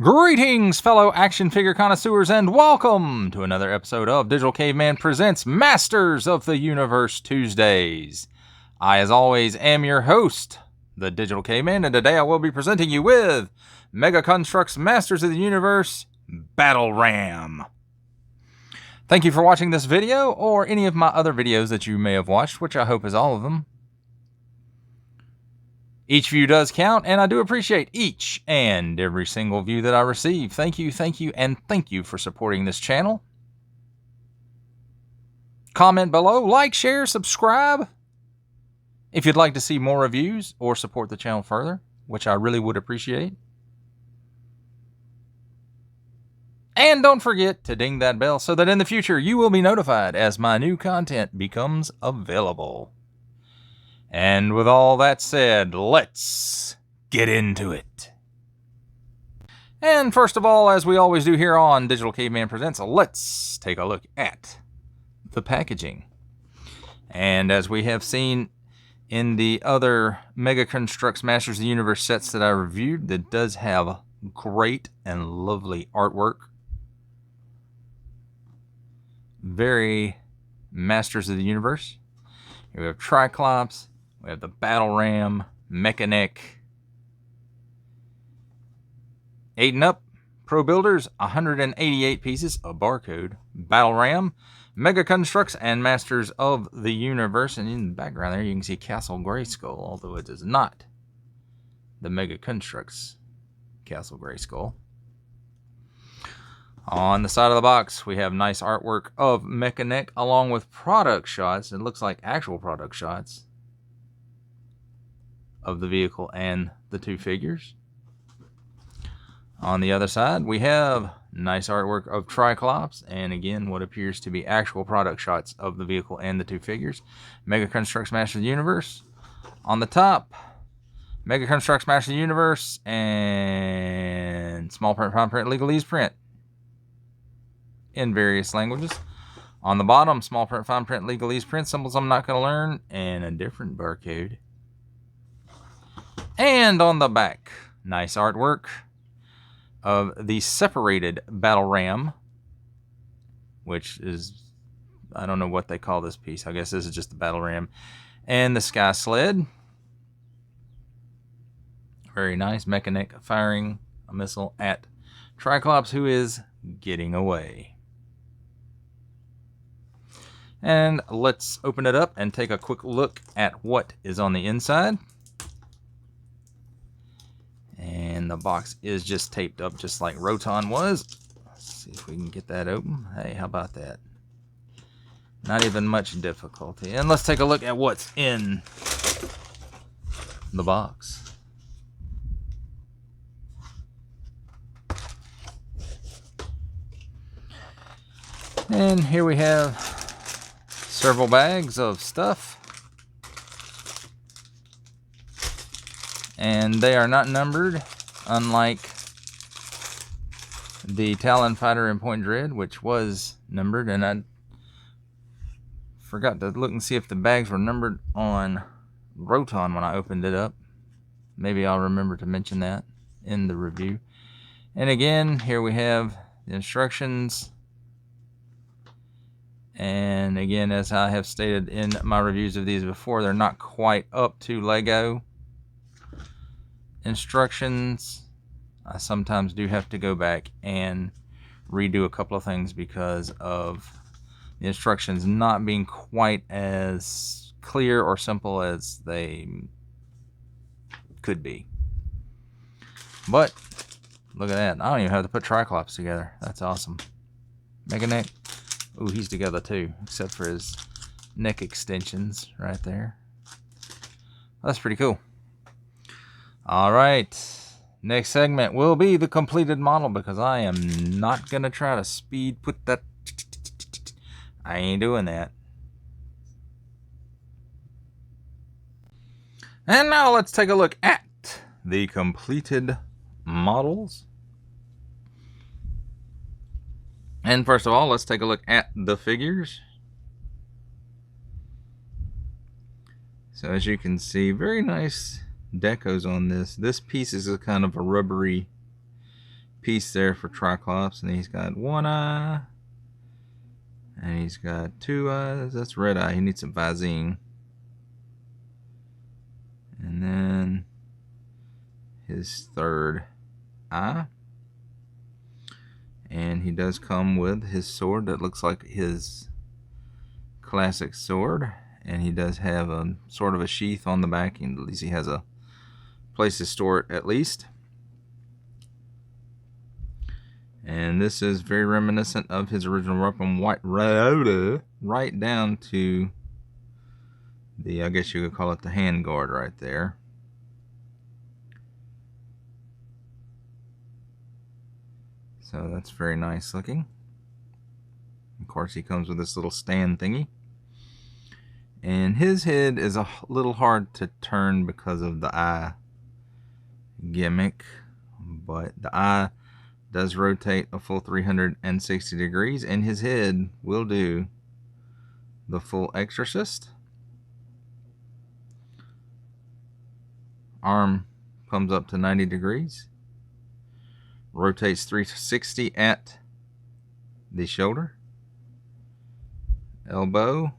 Greetings, fellow action figure connoisseurs, and welcome to another episode of Digital Caveman Presents Masters of the Universe Tuesdays. I, as always, am your host, the Digital Caveman, and today I will be presenting you with Mega Construx Masters of the Universe Battleram. Thank you for watching this video, or any of my other videos that you may have watched, which I hope is all of them. Each view does count, and I do appreciate each and every single view that I receive. Thank you, and thank you for supporting this channel. Comment below, like, share, subscribe. If you'd like to see more reviews or support the channel further, which I really would appreciate. And don't forget to ding that bell so that in the future you will be notified as my new content becomes available. And with all that said, let's get into it. And first of all, as we always do here on Digital Caveman Presents, let's take a look at the packaging. And as we have seen in the other Mega Construx Masters of the Universe sets that I reviewed, that does have great and lovely artwork. Very Masters of the Universe. Here we have Triclops. We have the Battleram, Mechanic, 8 and up, Pro Builders, 188 pieces, a barcode, Battleram, Mega Construx, and Masters of the Universe. And in the background there you can see Castle Grayskull, although it is not the Mega Construx Castle Grayskull. On the side of the box we have nice artwork of Mechanic along with product shots. It looks like actual product shots of the vehicle and the two figures. On the other side we have nice artwork of Triclops, and again what appears to be actual product shots of the vehicle and the two figures. Mega Construx Masters of the Universe. On the top, Mega Construx Masters of the Universe and small print, fine print, legalese print in various languages. On the bottom, small print, fine print, legalese print, symbols I'm not going to learn, and a different barcode. And on the back, nice artwork of the separated Battleram, which is, I don't know what they call this piece. I guess this is just the Battleram. And the Sky Sled. Very nice. Mechanic firing a missile at Triclops, who is getting away. And let's open it up and take a quick look at what is on the inside. And the box is just taped up just like Roton was. Let's see if we can get that open. Hey, how about that? Not even much difficulty. And let's take a look at what's in the box. And here we have several bags of stuff. And they are not numbered, unlike the Talon Fighter and Point Dread, which was numbered. And I forgot to look and see if the bags were numbered on Roton when I opened it up. Maybe I'll remember to mention that in the review. And again, here we have the instructions. And again, as I have stated in my reviews of these before, they're not quite up to Lego instructions. I sometimes do have to go back and redo a couple of things because of the instructions not being quite as clear or simple as they could be. But look at that. I don't even have to put Triclops together. That's awesome. Mega Neck. Ooh, he's together too, except for his neck extensions right there. That's pretty cool. Alright, next segment will be the completed model, because I am not going to try to speed put that. I ain't doing that. And now let's take a look at the completed models. And first of all, let's take a look at the figures. So as you can see, very nice decos on this. This piece is a kind of a rubbery piece there for Triclops, and he's got one eye, and he's got two eyes. That's red eye. He needs some Visine. And then his third eye. And he does come with his sword that looks like his classic sword. And he does have a sort of a sheath on the back. And at least he has a place to store it at least. And this is very reminiscent of his original weapon, right down to the, I guess you could call it the hand guard right there. So that's very nice looking. Of course, he comes with this little stand thingy. And his head is a little hard to turn because of the eye gimmick. But the eye does rotate a full 360 degrees. And his head will do the full exorcist. Arm comes up to 90 degrees. Rotates 360 at the shoulder. Elbow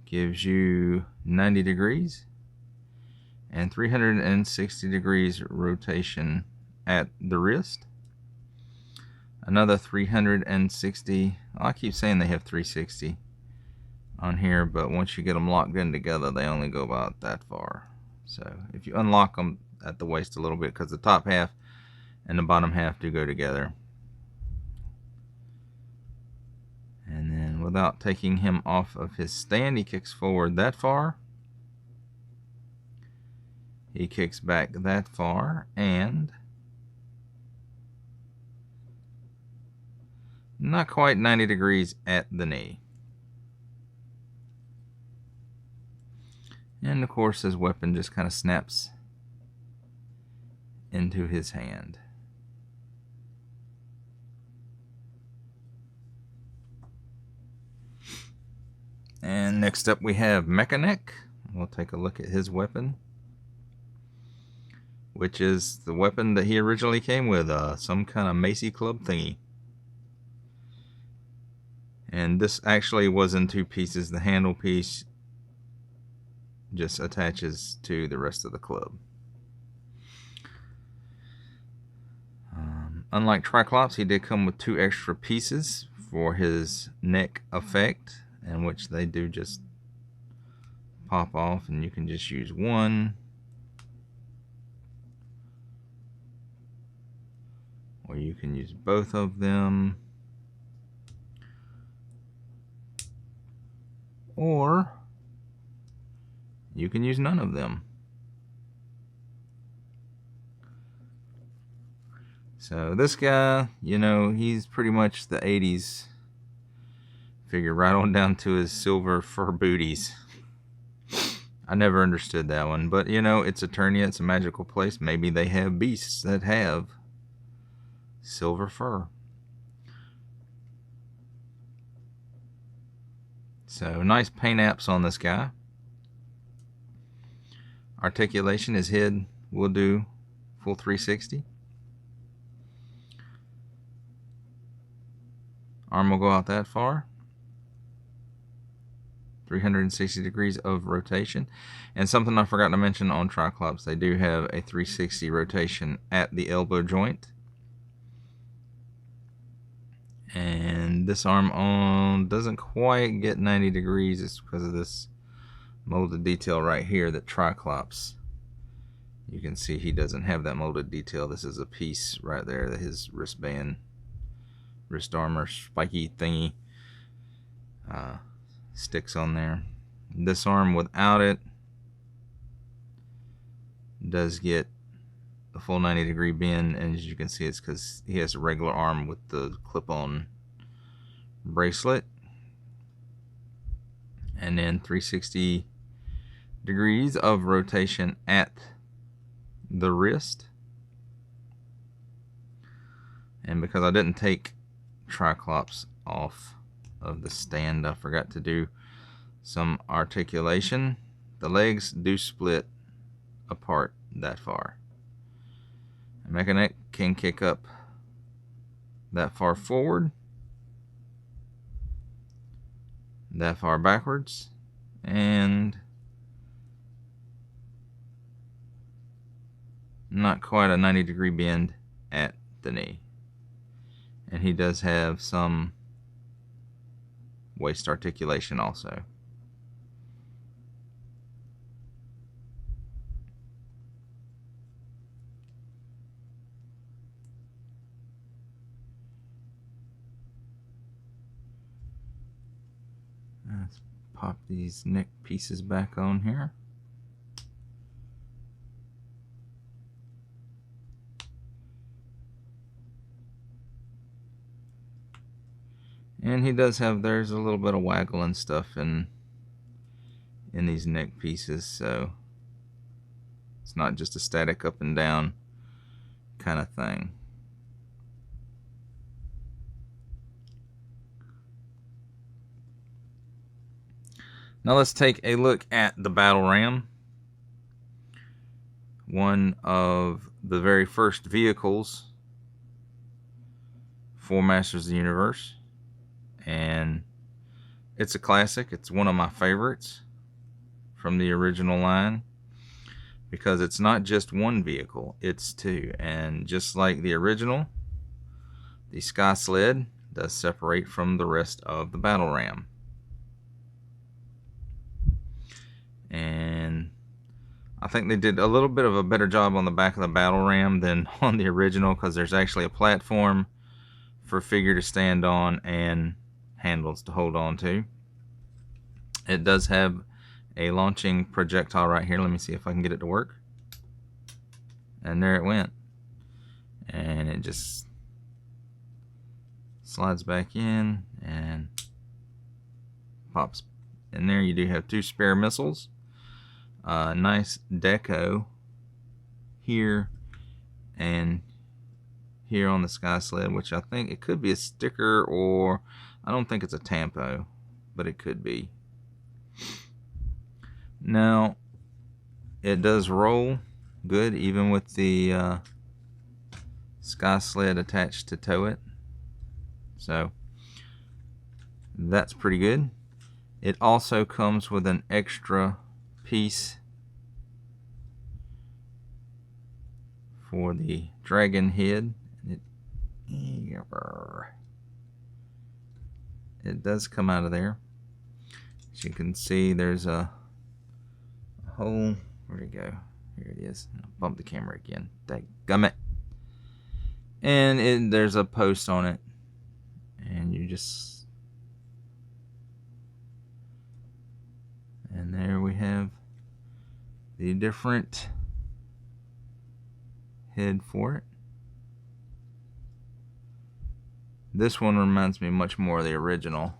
gives you 90 degrees. And 360 degrees rotation at the wrist. Another 360. I keep saying they have 360 on here, but once you get them locked in together, they only go about that far. So if you unlock them at the waist a little bit, because the top half and the bottom half do go together. And then without taking him off of his stand, he kicks forward that far. He kicks back that far, and not quite 90 degrees at the knee. And of course his weapon just kind of snaps into his hand. And next up we have Mechaneck. We'll take a look at his weapon, which is the weapon that he originally came with, some kind of Macy Club thingy. And this actually was in two pieces. The handle piece just attaches to the rest of the club. Unlike Triclops, he did come with two extra pieces for his neck effect, in which they do just pop off, and you can just use one, or you can use both of them, or you can use none of them. So this guy, you know, he's pretty much the 80s figure, right on down to his silver fur booties. I never understood that one, but you know, it's Eternia, it's a magical place. Maybe they have beasts that have silver fur. So nice paint apps on this guy. Articulation, his head will do full 360. Arm will go out that far. 360 degrees of rotation. And something I forgot to mention on Triclops, they do have a 360 rotation at the elbow joint. And this arm on doesn't quite get 90 degrees. It's because of this molded detail right here that Triclops, you can see he doesn't have that molded detail. This is a piece right there that his wristband, wrist armor, spiky thingy sticks on there. This arm without it does get a full 90 degree bend, and as you can see, it's because he has a regular arm with the clip-on bracelet. And then 360 degrees of rotation at the wrist. And because I didn't take Triclops off of the stand, I forgot to do some articulation. The legs do split apart that far. And Mechanic can kick up that far forward, that far backwards, and not quite a 90-degree bend at the knee. And he does have some waist articulation also. Let's pop these neck pieces back on here. And he does have, there's a little bit of waggle and stuff in these neck pieces, so it's not just a static up and down kind of thing. Now let's take a look at the Battleram, one of the very first vehicles for Masters of the Universe. And it's a classic. It's one of my favorites from the original line, because it's not just one vehicle, it's two. And just like the original, the Sky Sled does separate from the rest of the Battleram. And I think they did a little bit of a better job on the back of the Battleram than on the original, because there's actually a platform for a figure to stand on and handles to hold on to. It does have a launching projectile right here. Let me see if I can get it to work. And there it went. And it just slides back in and pops in there. You do have 2 spare missiles. Nice deco here and here on the Sky Sled, which I think it could be a sticker, or I don't think it's a tampo, but it could be. Now, it does roll good even with the Sky Sled attached to tow it, so that's pretty good. It also comes with an extra piece for the dragon head. It does come out of there. As you can see, there's a hole. Where'd it go? Here it is. I'll bump the camera again. Dadgummit. And there's a post on it. And you just... And there we have the different head for it. This one reminds me much more of the original,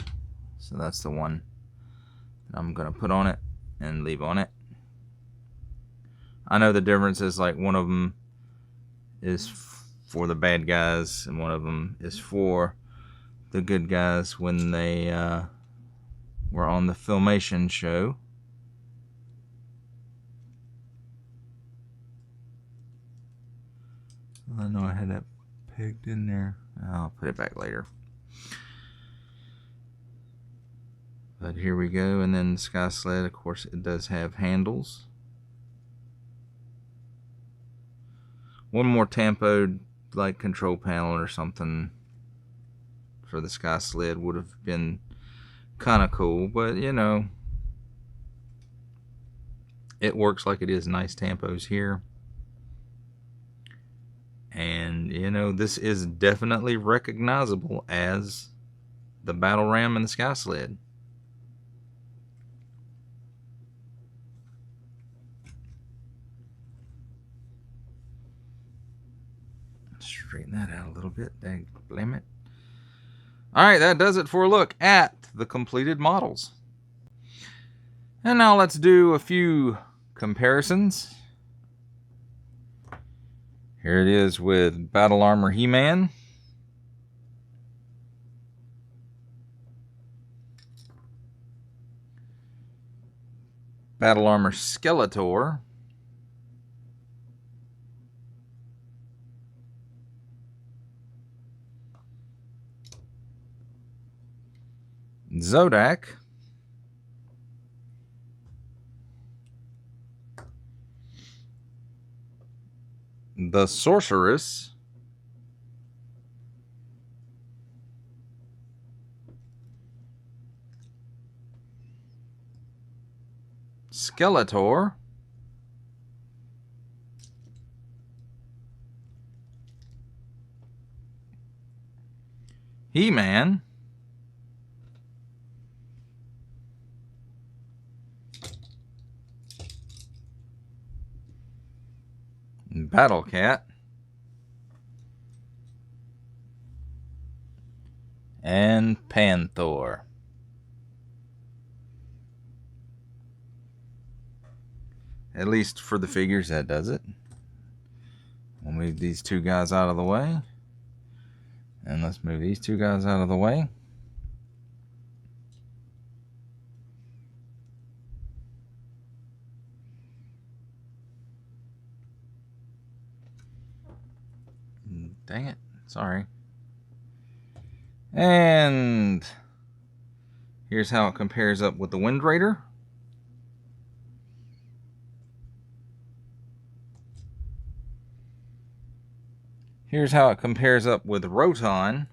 so that's the one that I'm gonna put on it and leave on it. I know the difference is, like, one of them is for the bad guys and one of them is for the good guys when they were on the Filmation show. I know I had that pegged in there. I'll put it back later. But here we go. And then the Sky Sled, of course, it does have handles. One more tampoed, like, control panel or something for the Sky Sled would have been kind of cool. But, you know, it works like it is. Nice tampos here. And, you know, this is definitely recognizable as the Battleram and the Sky Sled. Straighten that out a little bit. Dang, blame it. Alright, that does it for a look at the completed models. And now let's do a few comparisons. Here it is with Battle Armor He-Man. Battle Armor Skeletor. Zodak, the Sorceress, Skeletor, He-Man, Battle Cat, and Panther. At least for the figures, that does it. We'll move these two guys out of the way. And let's move these two guys out of the way. Dang it. Sorry. And here's how it compares up with the Wind Raider. Here's how it compares up with Roton.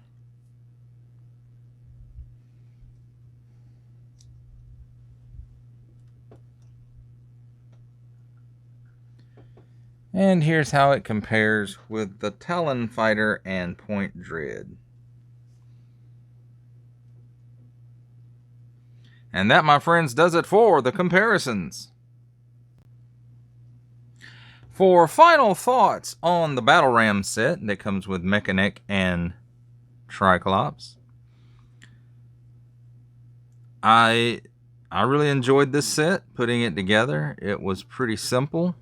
And here's how it compares with the Talon Fighter and Point Dread. And that, my friends, does it for the comparisons. For final thoughts on the Battleram set that comes with Mechanic and Triclops, I really enjoyed this set, putting it together. It was pretty simple.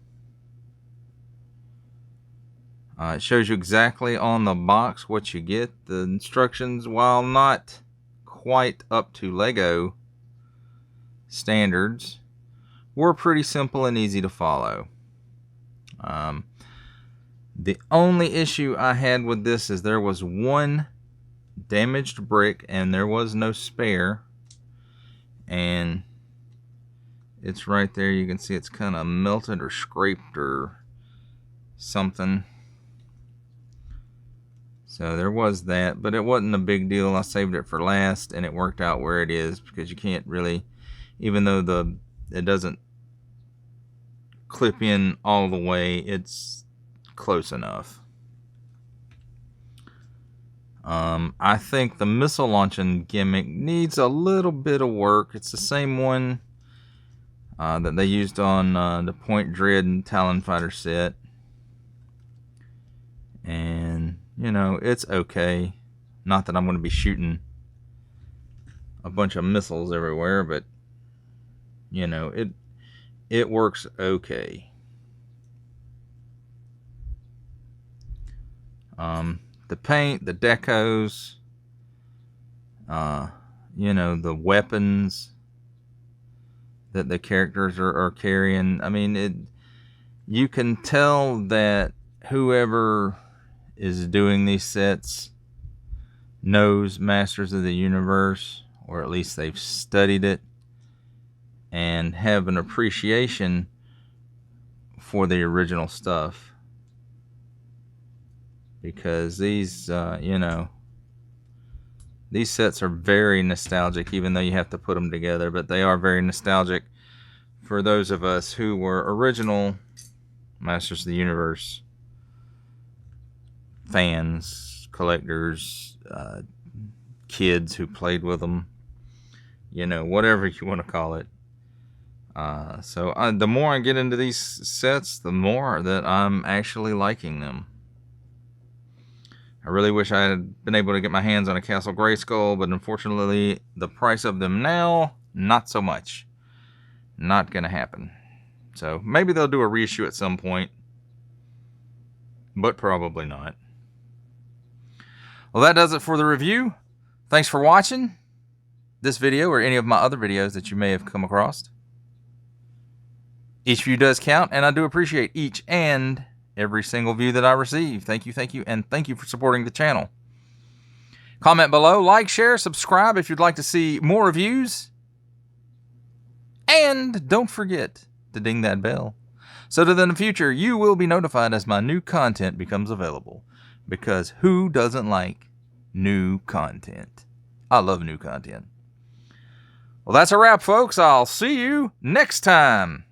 It shows you exactly on the box what you get. The instructions, while not quite up to Lego standards, were pretty simple and easy to follow. The only issue I had with this is there was one damaged brick and there was no spare. And it's right there. You can see it's kind of melted or scraped or something. So there was that, but it wasn't a big deal. I saved it for last and it worked out where it is, because you can't really, even though it doesn't clip in all the way, it's close enough. I think the missile launching gimmick needs a little bit of work. It's the same one that they used on the Point Dread and Talon Fighter set. And, you know, it's okay. Not that I'm going to be shooting a bunch of missiles everywhere, but, you know, it works okay. The paint, the decos, you know, the weapons that the characters are carrying. I mean, you can tell that whoever is doing these sets knows Masters of the Universe, or at least they've studied it and have an appreciation for the original stuff. Because these, you know, these sets are very nostalgic, even though you have to put them together. But they are very nostalgic for those of us who were original Masters of the Universe fans, collectors, kids who played with them. You know, whatever you want to call it. So the more I get into these sets, the more that I'm actually liking them. I really wish I had been able to get my hands on a Castle Grayskull, but unfortunately, the price of them now, not so much. Not going to happen. So maybe they'll do a reissue at some point, but probably not. Well, that does it for the review. Thanks for watching this video or any of my other videos that you may have come across. Each view does count, and I do appreciate each and every single view that I receive. Thank you, and thank you for supporting the channel. Comment below, like, share, subscribe if you'd like to see more reviews. And don't forget to ding that bell so that in the future you will be notified as my new content becomes available. Because who doesn't like new content? I love new content. Well, that's a wrap, folks. I'll see you next time.